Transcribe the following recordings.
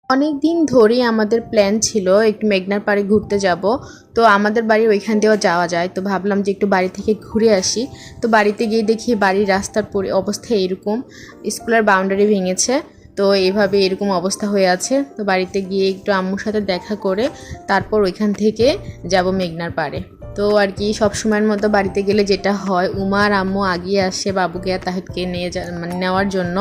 অনেক দিন ধরেই আমাদের প্ল্যান ছিল একটু মেঘনার পাড়ে ঘুরতে যাব। তো আমাদের বাড়ি ওইখান দিয়েও যাওয়া যায়, তো ভাবলাম যে একটু বাড়ি থেকে ঘুরে আসি। তো বাড়িতে গিয়ে দেখি বাড়ির রাস্তার অবস্থা এরকম, স্কুলের বাউন্ডারি ভেঙেছে। তো এইভাবে এরকম অবস্থা হয়ে আছে। তো বাড়িতে গিয়ে একটু আম্মুর সাথে দেখা করে তারপর ওইখান থেকে যাব মেঘনার পাড়ে। তো আর কি সবসময়ের মতো বাড়িতে গেলে যেটা হয়, উমা আর আম্মু আগিয়ে আসে বাবুকে আর তাহিদকে নিয়ে নেওয়ার জন্য।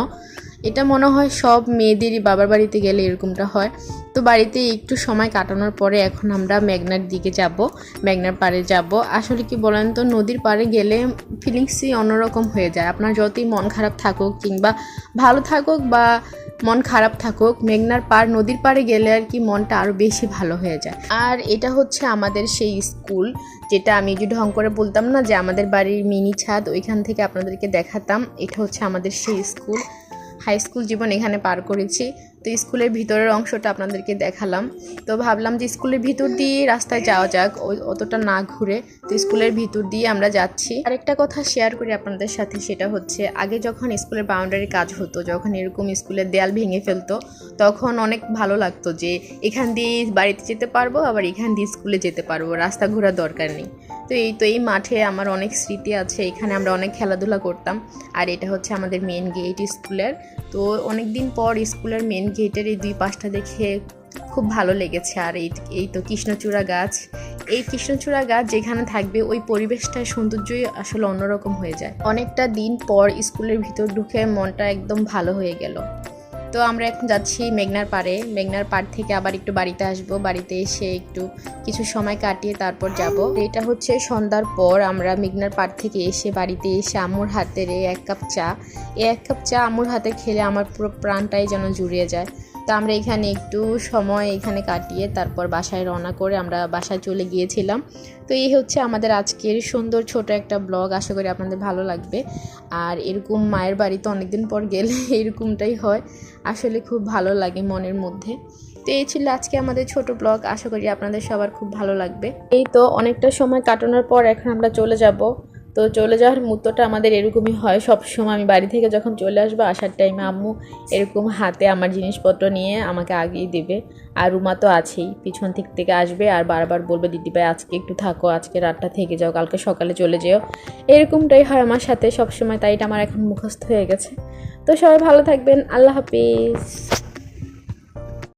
এটা মনে হয় সব মেয়েদেরই বাবার বাড়িতে গেলে এরকমটা হয়। তো বাড়িতে একটু সময় কাটানোর পরে এখন আমরা মেঘনার দিকে যাব, মেঘনার পাড়ে যাব। আসলে কি বলেন তো, নদীর পাড়ে গেলে ফিলিংসই অন্যরকম হয়ে যায়। আপনার যতই মন খারাপ থাকুক কিংবা ভালো থাকুক বা মন খারাপ থাকুক, মেঘনার পাড় নদীর পাড়ে গেলে আর কি মনটা আরও বেশি ভালো হয়ে যায়। আর এটা হচ্ছে আমাদের সেই স্কুল, যেটা আমি যদি ঢং করে বলতাম না যে আমাদের বাড়ির মিনি ছাদ, ওইখান থেকে আপনাদেরকে দেখাতাম। এটা হচ্ছে আমাদের সেই স্কুল। হাই স্কুল জীবন এখানে পার করেছি। তো স্কুলের ভিতরের অংশটা আপনাদেরকে দেখালাম। তো ভাবলাম যে স্কুলের ভিতর দিয়ে রাস্তায় যাওয়া যাক, অতটা না ঘুরে। তো স্কুলের ভিতর দিয়ে আমরা যাচ্ছি। আরেকটা কথা শেয়ার করি আপনাদের সাথে, সেটা হচ্ছে আগে যখন স্কুলের বাউন্ডারি কাজ হতো, যখন এরকম স্কুলের দেয়াল ভেঙে ফেলতো, তখন অনেক ভালো লাগতো যে এখান দিয়ে বাড়িতে যেতে পারবো, আবার এখান দিয়ে স্কুলে যেতে পারবো, রাস্তা ঘোরার দরকার নেই। তো এই মাঠে আমার অনেক স্মৃতি আছে, এখানে আমরা অনেক খেলাধুলা করতাম। আর এটা হচ্ছে আমাদের মেন গেট স্কুলের। তো অনেক দিন পর স্কুলের মেন গেটের এই দুই পাশটা দেখে খুব ভালো লেগেছে। আর এই তো কৃষ্ণচূড়া গাছ, এই কৃষ্ণচূড়া গাছ যেখানে থাকবে ওই পরিবেশটার সৌন্দর্যই আসলে অন্যরকম হয়ে যায়। অনেকটা দিন পর স্কুলের ভিতর ঢুকে মনটা একদম ভালো হয়ে গেল। তো আমরা এখন যাচ্ছি মেঘনার পাড়ে। মেঘনার পাড় থেকে আবার একটু বাড়িতে আসব, বাড়িতে এসে একটু কিছু সময় কাটিয়ে তারপর যাব। এটা হচ্ছে সন্ধ্যার পর আমরা মেঘনার পাড় থেকে এসে বাড়িতে এসে আম্মুর হাতের এই এক কাপ চা আম্মুর হাতে খেলে আমার পুরো প্রাণটাই যেন জুড়িয়ে যায়। তো আমরা এখানে একটু সময় এখানে কাটিয়ে তারপর বাসায় রওনা করে আমরা বাসায় চলে গিয়েছিলাম। তো এই হচ্ছে আমাদের আজকের সুন্দর ছোট একটা ব্লগ। আশা করি আপনাদের ভালো লাগবে। আর এরকম মায়ের বাড়িতে অনেকদিন পর গেলে এরকমটাই হয়, আসলে খুব ভালো লাগে মনের মধ্যে। তো এই ছিল আজকে আমাদের ছোট ব্লগ, আশা করি আপনাদের সবার খুব ভালো লাগবে। এই তো অনেকটা সময় কাটানোর পর এখন আমরা চলে যাব। তো চলে যাওয়ার মুহূর্তটা আমাদের এরকমই হয় সব সময়। আমি বাড়ি থেকে যখন চলে আসবো, আসার টাইমে আম্মু এরকম হাতে আমার জিনিসপত্র নিয়ে আমাকে আগিয়ে দেবে। আর রুমা তো আছেই, পিছন থেকে আসবে আর বারবার বলবে, দিদি ভাই আজকে একটু থাকো, আজকে রাতটা থেকে যাও, কালকে সকালে চলে যেও। এরকমটাই হয় আমার সাথে সব সময়, তাই এটা আমার এখন মুখস্থ হয়ে গেছে। তো সবাই ভালো থাকবেন, আল্লাহ হাফিজ।